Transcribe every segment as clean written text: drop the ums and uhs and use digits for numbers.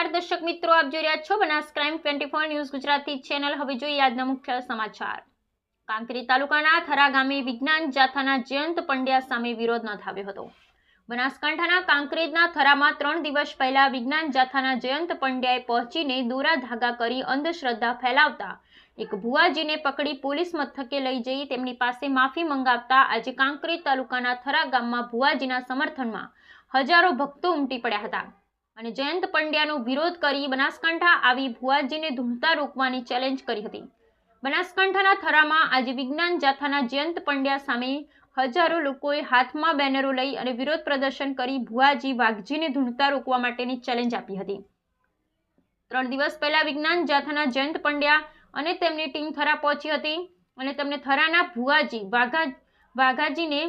નમસ્કાર દર્શક મિત્રો, આપ જોઈ રહ્યા છો Banas crime 24 news Gujarati channel. હવે જોઈએ આજના મુખ્ય સમાચાર। કાંકરેજ તાલુકાના થરા ગામે વિજ્ઞાન જાથાના જયંત પંડ્યા સામે વિરોધ નોંધાવ્યો હતો। બનાસકાંઠાના કાંકરેજના થરામાં 3 દિવસ પહેલા વિજ્ઞાન જાથાના જયંત પંડ્યાએ પહોંચીને દોરા ધાગા કરી અંધશ્રદ્ધા ફેલાવતા એક ભુવાજીને પકડી પોલીસ મથકે લઈ જઈ તેમની પાસે માફી મંગાવતા આજે કાંકરેજ તાલુકાના થરા ગામમાં ભુવાજીના સમર્થનમાં હજારો ભક્તો ઉમટી પડ્યા હતા અને જયંત પંડ્યાનો વિરોધ કરી બનાસકાંઠા આવી ભુવાજીને ધૂણતા રોકવાની ચેલેન્જ કરી હતી। બનાસકાંઠાના થરામાં આજે વિજ્ઞાન જાથાના જયંત પંડ્યા સામે હજારો લોકોએ હાથમાં બેનરો લઈ અને વિરોધ પ્રદર્શન કરી ભુવાજી વાઘજીને ધૂણતા રોકવા માટેની ચેલેન્જ આપી હતી। 3 દિવસ પહેલા વિજ્ઞાન જાથાના જયંત પંડ્યા અને તેમની ટીમ થરા પહોંચી હતી અને તેમને થરાના ભુવાજી વાઘાજીને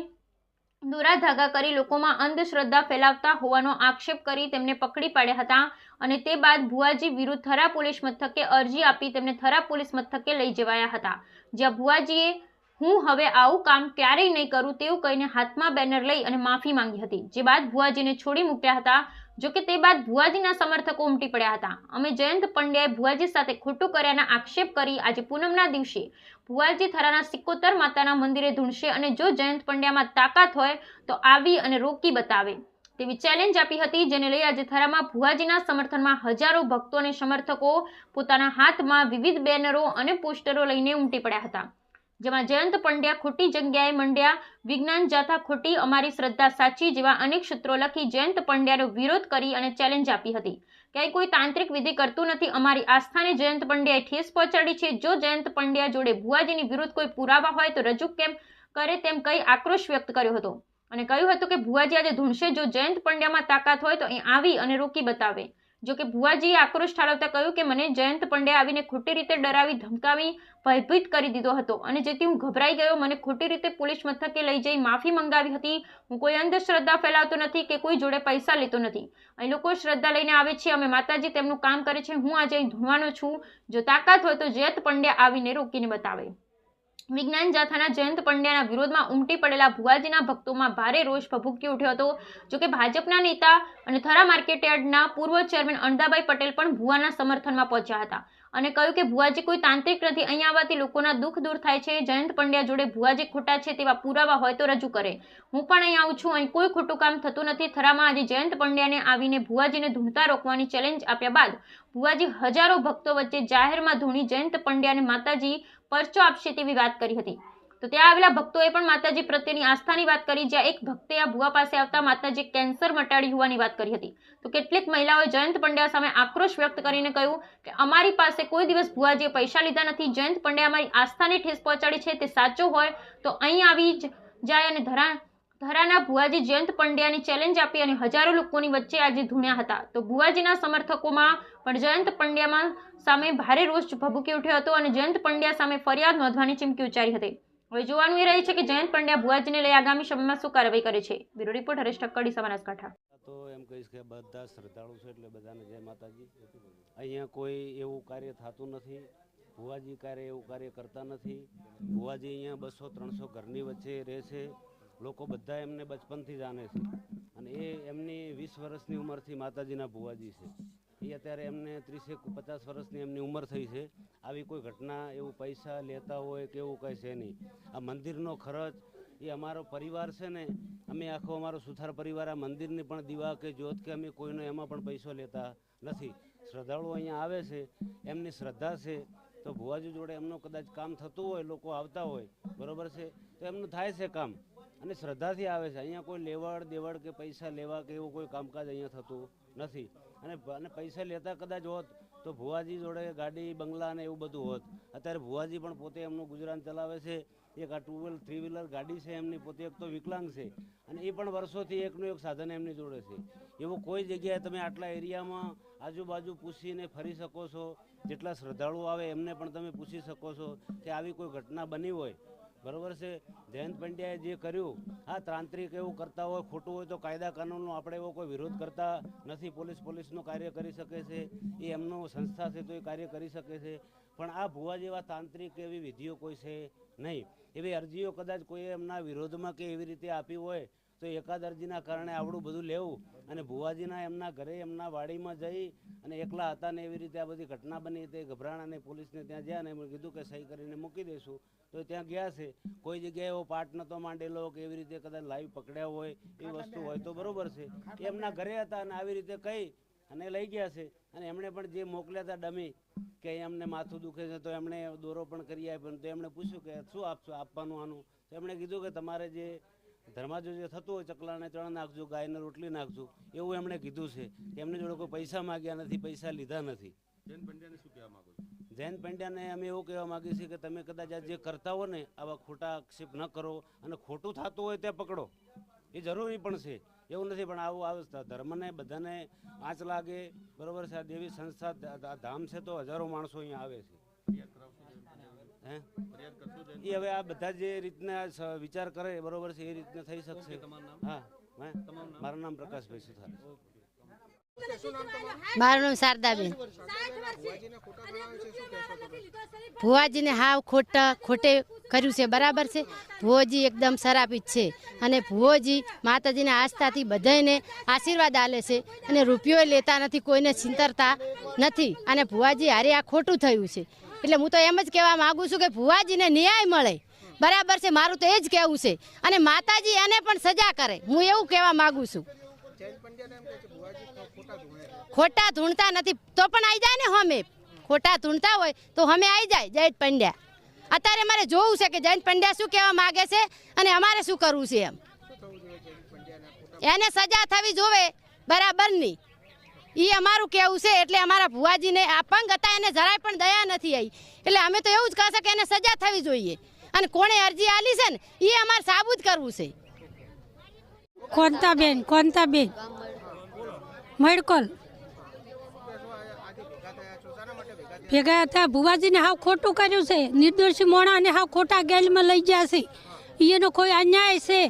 દોરા ધાગા કરી લોકોમાં અંધશ્રદ્ધા ફેલાવતા હોવાનો આક્ષેપ કરી તેમને પકડી પાડ્યા હતા અને તે બાદ ભુવાજી વિરુદ્ધ થરા પોલીસ મથકે અરજી આપી તેમને થરા પોલીસ મથકે લઈ જવાયા હતા, જ્યાં ભુવાજીએ હું હવે આવું કામ ક્યારેય નહીં કરું તેવું કહીને હાથમાં બેનર લઈ અને માફી માંગી હતી, જે બાદ ભુવાજીને છોડી મૂક્યા હતા। જો કે તે બાદ ભુવાજીના સમર્થકો ઉમટી પડ્યા હતા। અમે જયંત પંડ્યાએ ભુવાજી સાથે ખોટું કર્યાના આક્ષેપ કરી આજે પૂનમના દિવસે ભુવાજી થરાના સિકોતર માતાના મંદિરે ધૂણશે અને જો જયંત પંડ્યામાં તાકાત હોય તો આવી અને રોકી બતાવે તેવી ચેલેન્જ આપી હતી, જેને લઈ આજે થરામાં ભુવાજીના સમર્થનમાં હજારો ભક્તો અને સમર્થકો પોતાના હાથમાં વિવિધ બેનરો અને પોસ્ટરો લઈને ઉમટી પડ્યા હતા, જેમાં જયંત પંડ્યા ખોટી જગ્યાએ મંડ્યા, વિજ્ઞાન જાથા ખોટી, અમારી શ્રદ્ધા સાચી જેવા અનેક સૂત્રો લખી જયંત પંડ્યાનો વિરોધ કરી અને ચેલેન્જ આપી હતી કે કોઈ તાંત્રિક વિધિ કરતું નથી, અમારી આસ્થાને જયંત પંડ્યાએ ઠેસ પહોંચાડી છે। જો જયંત પંડ્યા જોડે ભુવાજીની વિરુદ્ધ કોઈ પુરાવા હોય તો રજૂ કેમ કરે તેમ કહી આક્રોશ વ્યક્ત કર્યો હતો અને કહ્યું હતું કે ભુવાજી આજે ધૂણશે, જો જયંત પંડ્યામાં તાકાત હોય તો અહીં આવી અને રોકી બતાવે। જો કે ભુવાજીએ આક્રોશ ઠાલવતા કહ્યું કે મને જયંત પંડ્યા આવીને ખોટી રીતે ડરાવી ધમકાવી ભયભીત કરી દીધો હતો અને જેથી હું ગભરાઈ ગયો, મને ખોટી રીતે પોલીસ મથકે લઈ જઈ માફી મંગાવી હતી। હું કોઈ અંધશ્રદ્ધા ફેલાવતો નથી કે કોઈ જોડે પૈસા લેતો નથી, અહીં લોકો શ્રદ્ધા લઈને આવે છે, અમે માતાજી તેમનું કામ કરે છે, હું આજે અહીં ધૂણવાનો છું, જો તાકાત હોય તો જયંત પંડ્યા આવીને રોકીને બતાવે। વિજ્ઞાન જાથાના જયંત પંડ્યાના વિરોધમાં ઉમટી પડેલા ભુવાજીના ભક્તોમાં ભારે રોષ ભભૂકી ઉઠ્યો હતો। જો કે ભાજપના નેતા અને થરા માર્કેટયાર્ડના પૂર્વ ચેરમેન અણદાભાઈ પટેલ પણ ભુવાના સમર્થનમાં પહોંચ્યા હતા અને કહ્યું કે ભુવાજી કોઈ તાંત્રિક નથી, અહીં આવવાથી લોકોના દુઃખ દૂર થાય છે, જયંત પંડ્યા જોડે ભુવાજી ખોટા છે તેવા પુરાવા હોય તો રજૂ કરે, હું પણ અહીં આવું છું, અહીં કોઈ ખોટું કામ થતું નથી। થરામાં આજે જયંત પંડ્યાને આવીને ભુવાજીને ધૂણતા રોકવાની ચેલેન્જ આપ્યા બાદ ભુવાજી હજારો ભક્તો વચ્ચે જાહેરમાં ધૂણી જયંત પંડ્યાને માતાજી પરચો આપશે તેવી વાત કરી હતી। તો ત્યાં આવેલા ભક્તોએ પણ માતાજી પ્રત્યેની આસ્થાની વાત કરી, જ્યાં એક ભક્તે આ ભુવા પાસે આવતા માતાજી કેન્સર મટાડી હોવાની વાત કરી હતી। તો કેટલીક મહિલાઓએ જયંત પંડ્યા સામે આક્રોશ વ્યક્ત કરીને કહ્યું કે અમારી પાસે કોઈ દિવસ ભુવાજીએ પૈસા લીધા નથી, જયંત પંડ્યા અમારી આસ્થાને ઠેસ પહોંચાડી છે, તે સાચો હોય તો અહીં આવી જાય અને ધરાના ભુવાજી જયંત પંડ્યાની ચેલેન્જ આપી અને હજારો લોકોની વચ્ચે આજે ધૂણ્યા હતા। તો ભુવાજીના સમર્થકોમાં પણ જયંત પંડ્યામાં સામે ભારે રોષ ભભૂકી ઉઠ્યો હતો અને જયંત પંડ્યા સામે ફરિયાદ નોંધવાની ચીમકી ઉચ્ચારી હતી। હવે જોવાનું એ રહે છે કે જયંત પંડ્યા ભુવાજીને લઈ આગામી સમયમાં શું કાર્યવાહી કરે છે। Bureau report Haresh Thakkar, Banaskantha. તો એમ કહીશ કે બધા શ્રદ્ધાળુ છે એટલે બધાને જય માતાજી। અહીંયા કોઈ એવું કાર્ય થતું નથી, ભુવાજી એવું કાર્ય કરતા નથી। ભુવાજી અહીંયા 200-300 ઘરની વચ્ચે રહે છે, લોકો બધા એમને બચપનથી જાણે છે અને એ એમની 20 વર્ષની ઉંમરથી માતાજીના ભુવાજી છે। એ અત્યારે એમને 30-50 વર્ષની એમની ઉંમર થઈ છે। આવી કોઈ ઘટના એવું પૈસા લેતા હોય કે એવું કંઈ છે નહીં। આ મંદિરનો ખર્ચ એ અમારો પરિવાર છે ને, અમે આખો અમારો સુથાર પરિવાર આ મંદિરની પણ દીવા કે જ્યોત કે અમે કોઈનો એમાં પણ પૈસો લેતા નથી। શ્રદ્ધાળુઓ અહીંયા આવે છે, એમની શ્રદ્ધા છે, તો ભુવાજી જોડે એમનું કદાચ કામ થતું હોય, લોકો આવતા હોય, બરાબર છે, તો એમનું થાય છે કામ અને શ્રદ્ધાથી આવે છે। અહીંયા કોઈ લેવડ દેવડ કે પૈસા લેવા કે એવું કોઈ કામકાજ અહીંયા થતું નથી અને પૈસા લેતા કદાચ હોત તો ભુવાજી જોડે ગાડી બંગલા ને એવું બધું હોત। અત્યારે ભુવાજી પણ પોતે એમનું ગુજરાન ચલાવે છે, એક આ 2 વ્હીલર 3 વ્હીલર ગાડી છે એમની, પોતે એક તો વિકલાંગ છે અને એ પણ વર્ષોથી એકનું એક સાધન એમની જોડે છે। એવું કોઈ જગ્યાએ તમે આટલા એરિયામાં આજુબાજુ પૂછીને ફરી શકો છો, જેટલા શ્રદ્ધાળુઓ આવે એમને પણ તમે પૂછી શકો છો કે આવી કોઈ ઘટના બની હોય, બરાબર છે। જયંત પંડ્યાએ જે કર્યું, હા તાંત્રિક એવું કરતા હોય, ખોટું હોય તો કાયદા કાનૂનનો આપણે એવો કોઈ વિરોધ કરતા નથી। પોલીસનું કાર્ય કરી શકે છે, એ એમનો સંસ્થા છે તો એ કાર્ય કરી શકે છે, પણ આ ભુવા જેવા તાંત્રિક એવી વિધિઓ કોઈ છે નહીં। એવી અરજીઓ કદાચ કોઈએ એમના વિરોધમાં કે એવી રીતે આપી હોય તો એકાદ અરજીના કારણે આવડું બધું લેવું અને ભુવાજીના એમના ઘરે એમના વાડીમાં જઈ અને એકલા હતા ને એવી રીતે આ બધી ઘટના બની તે ગભરાણા અને પોલીસને ત્યાં ગયા ને એમણે કીધું કે સહી કરીને મૂકી દઈશું તો ત્યાં ગયા છે. કોઈ જગ્યાએ એવો પાઠ નહોતો માંડેલો કે એવી રીતે કદાચ લાઈવ પકડ્યા હોય એવી વસ્તુ હોય તો બરોબર છે. એમના ઘરે હતા અને આવી રીતે કહી અને લઈ ગયા છે. અને એમણે પણ જે મોકલ્યા હતા ડમી કે એમને માથું દુખે છે તો એમણે દોરો પણ કરી આપ્યો. તો એમણે પૂછ્યું કે શું આપવાનું આનું, તો એમણે કીધું કે તમારે જે ધર્માજો જે થતું હોય ચકલાને ચણ નાખજો, ગાયને રોટલી નાખજો, એવું એમણે કીધું છે. એમની જોડે કોઈ પૈસા માગ્યા નથી, પૈસા લીધા નથી. જૈન પંડ્યાને શું કહેવા માંગો છો? જૈન પંડ્યાને અમે એવું કહેવા માગીએ છીએ કે તમે કદાચ આ જે કરતા હો ને આવા ખોટા આક્ષેપ ન કરો અને ખોટું થતું હોય ત્યાં પકડો, એ જરૂરી પણ છે. એવું નથી પણ આવું આવે ધર્મને બધાને આંચ લાગે, બરોબર છે. આ દેવી સંસ્થા ધામ છે તો હજારો માણસો અહીંયા આવે છે. હે એ હવે આ બધા જે રીતના વિચાર કરે બરોબર છે એ રીતના થઈ શકશે. હા, મારું નામ પ્રકાશભાઈ સુથાર. મારું નામ શારદાબેન. ભુવાજીને હાવ ખોટે કર્યું છે, બરાબર છે. ભુવોજી એકદમ શરાબી છે અને ભુવોજી માતાજીના આસ્થાથી બધાને આશીર્વાદ આલે છે અને રૂપિયો લેતા નથી, કોઈને ચિંતરતા નથી. અને ભુવાજી હારે આ ખોટું થયું છે. એટલે હું તો એમ જ કહેવા માંગુ છું કે ભુવાજીને ન્યાય મળે, બરાબર છે. મારું તો એ જ કહેવું છે. અને માતાજી એને પણ સજા કરે, હું એવું કહેવા માંગુ છું. ખોટા ધૂણતા નથી તો પણ આવી જાય ને, હમે ખોટા ધૂણતા હોય તો હમે આવી જાય જૈન પંડ્યા. અત્યારે મારે જોવું છે કે જૈન પંડ્યા શું કહેવા માંગે છે અને અમારે શું કરવું છે. એમ એને સજા થવી જોવે બરાબરની, એ અમારું કહેવું છે. એટલે અમારા ભુવાજીને અપંગ હતા એને જરાય પણ દયા નથી આવી. એટલે અમે તો એવું જ કહેશે કે એને સજા થવી જોઈએ. અને કોણે અરજી આલી છે ને એ અમારે સાબુત કરવું છે. કોંતાબેન મડકોલ ભેગા હતા. ભુવાજીને હાવ ખોટું કર્યું છે. નિર્દોષી મોણાને હાવ ખોટા ગેલમાં લઈ ગયા છે. એનો કોઈ અન્યાય છે.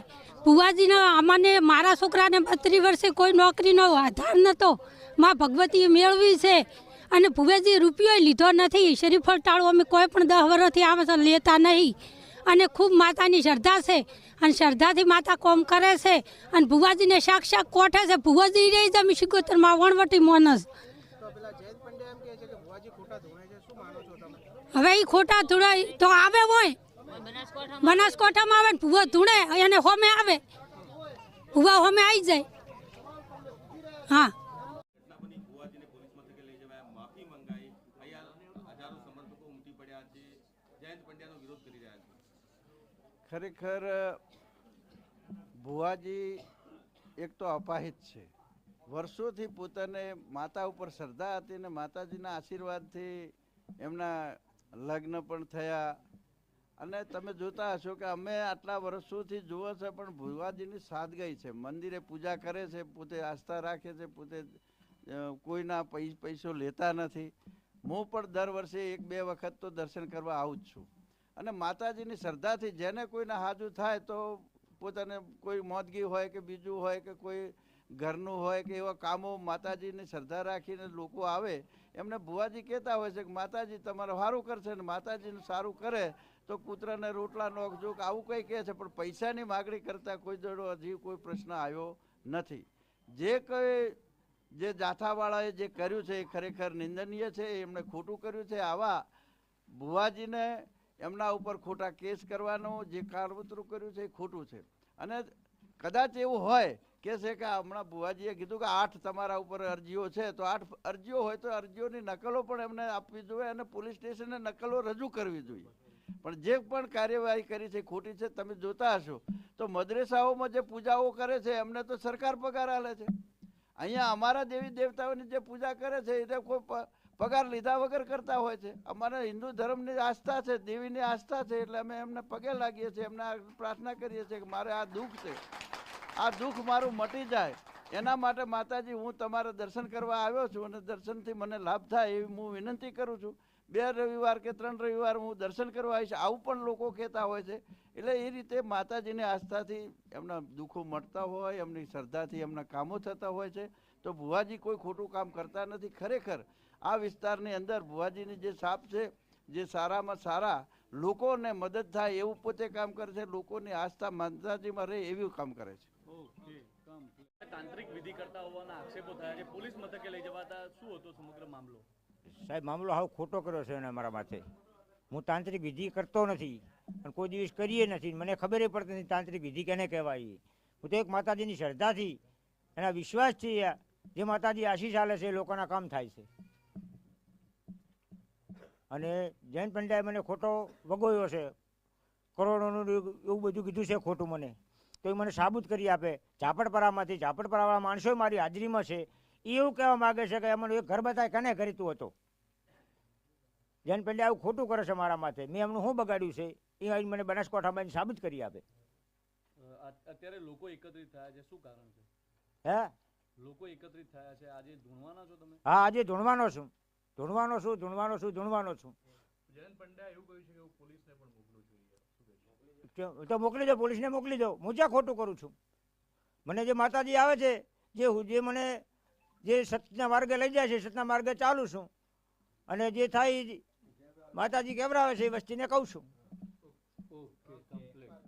ભુવાજીનો અમને મારા છોકરાને 32 વર્ષે કોઈ નોકરીનો આધાર નહોતો, માં ભગવતી મેળવી છે. અને ભુવાજી રૂપિયો લીધો નથી. શરીફળ ટાળું અમે કોઈ પણ 10 વર્ષથી આવે છે લેતા નહીં. અને ખૂબ માતાની શ્રદ્ધા છે અને શ્રદ્ધાથી માતા કોમ કરે છે. અને ભુવાજીને સાક્ષાત કોઠે છે. ભુવાજી રહી જમી 77 વણવટી મોનસ. હવે એ ખોટા ધૂળે તો આવે હોય, બનાસકાંઠામાં આવે ને ભુવા ધૂળે એને હોમે આવે, ભુવા હોમે આવી જાય. હા, ખરેખર ભુવાજી એક તો અપાહિત છે. વર્ષોથી પોતાને માતા ઉપર શ્રદ્ધા હતી ને માતાજીના આશીર્વાદથી એમના લગ્ન પણ થયા. અને તમે જોતા હશો કે અમે આટલા વર્ષોથી જુઓ છે પણ ભુવાજીની સાદગી છે. મંદિરે પૂજા કરે છે, પોતે આસ્થા રાખે છે, પોતે કોઈના પૈસો લેતા નથી. હું પણ દર વર્ષે 1-2 વખત તો દર્શન કરવા આવું જ છું. અને માતાજીની શ્રદ્ધાથી જેને કોઈને હાજુ થાય તો પોતાને કોઈ મોદગી હોય કે બીજું હોય કે કોઈ ઘરનું હોય કે એવા કામો માતાજીની શ્રદ્ધા રાખીને લોકો આવે, એમને ભુવાજી કહેતા હોય છે કે માતાજી તમારે સારું કરશે ને માતાજીનું સારું કરે તો કૂતરાને રોટલા નોખજો કે આવું કંઈ કહે છે. પણ પૈસાની માગણી કરતાં કોઈ જોડો હજી કોઈ પ્રશ્ન આવ્યો નથી. જે જાથાવાળાએ જે કર્યું છે એ ખરેખર નિંદનીય છે. એમણે ખોટું કર્યું છે. આવા ભુવાજીને એમના ઉપર ખોટા કેસ કરવાનો જે કાળવતરું કર્યું છે એ ખોટું છે. અને કદાચ એવું હોય કે છે કે હમણાં ભુવાજીએ કીધું કે 8 તમારા ઉપર અરજીઓ છે, તો 8 અરજીઓ હોય તો અરજીઓની નકલો પણ એમને આપવી જોઈએ અને પોલીસ સ્ટેશને નકલો રજૂ કરવી જોઈએ. પણ જે પણ કાર્યવાહી કરી છે ખોટી છે. તમે જોતા હશો તો મદ્રેસાઓમાં જે પૂજાઓ કરે છે એમને તો સરકાર પગાર આલે છે. અહીંયા અમારા દેવી દેવતાઓની જે પૂજા કરે છે એ કોઈ પગાર લીધા વગર કરતા હોય છે. અમારા હિન્દુ ધર્મની આસ્થા છે, દેવીની આસ્થા છે, એટલે અમે એમને પગે લાગીએ છીએ, એમને પ્રાર્થના કરીએ છીએ કે મારે આ દુઃખ છે, આ દુઃખ મારું મટી જાય એના માટે માતાજી હું તમારા દર્શન કરવા આવ્યો છું અને દર્શનથી મને લાભ થાય એવી હું વિનંતી કરું છું. 2 રવિવાર કે 3 રવિવાર હું દર્શન કરવા આવીશ, આવું પણ લોકો કહેતા હોય છે. એટલે એ રીતે માતાજીની આસ્થાથી એમના દુઃખો મટતા હોય, એમની શ્રદ્ધાથી એમના કામો થતા હોય છે. તો ભુવાજી કોઈ ખોટું કામ કરતા નથી. ખરેખર આ વિસ્તારની અંદર ભુવાજીની જે છાપ છે, જે સારામાં સારા લોકોને મદદ થાય એવું પોતે કામ કરે છે, લોકોની આસ્થા માતાજીમાં રહે એવું કામ કરે છે. તાંત્રિક વિધિ કરતા હોવાના આક્ષેપો થયા છે. પોલીસ મથકે લઈ જવાતા શું હતો સમગ્ર મામલો? સાહેબ મામલો હાવ ખોટો કર્યો છે એને અમારા માથે. હું તાંત્રિક વિધિ કરતો નથી અને કોઈ દિવસ કરીએ નથી. મને ખબર પડતી નથી તાંત્રિક વિધિ કેને કહેવાય. હું તો એક માતાજીની શ્રદ્ધાથી એના વિશ્વાસથી જે માતાજી આશીષ આલે છે એ લોકોના કામ થાય છે. અને જૈન પંડ્યાએ મને ખોટો વગોયો છે, કરોડોનું એવું બધું કીધું છે ખોટું મને, તો એ મને સાબુત કરી આપે. ઝાપડપરામાંથી ઝાપડપરાવાળા માણસો મારી હાજરીમાં છે, એ એવું કહેવા માગે છે કે એમને એક ઘર બતાય કને કરીતું હતો. જૈન પંડ્યા આવું ખોટું કરે છે મારા માથે. મેં એમનું શું બગાડ્યું છે એ આવીને મને બનાસકાંઠામાં સાબિત કરી આપે. અત્યારે લોકો એકત્રિત થયા છે, શું કારણ છે? હે, લોકો એકત્રિત થયા છે, આજે ધૂણવાના છો તમે? હા, આજે ધૂણવાનો છું. જયંત પંડ્યા એવું કહ્યું છે કે હું પોલીસને પણ મોકલું છું. તો મોકલી દો, પોલીસને મોકલી દો. હું ક્યાં ખોટું કરું છું? મને જે માતાજી આવે છે, જે મને જે સત્યના માર્ગે લઈ જાય છે, સત્યના માર્ગે ચાલું છું. અને જે થાય માતાજી કેવરાવે છે એ વસ્તીને કહું છું. ઓકે.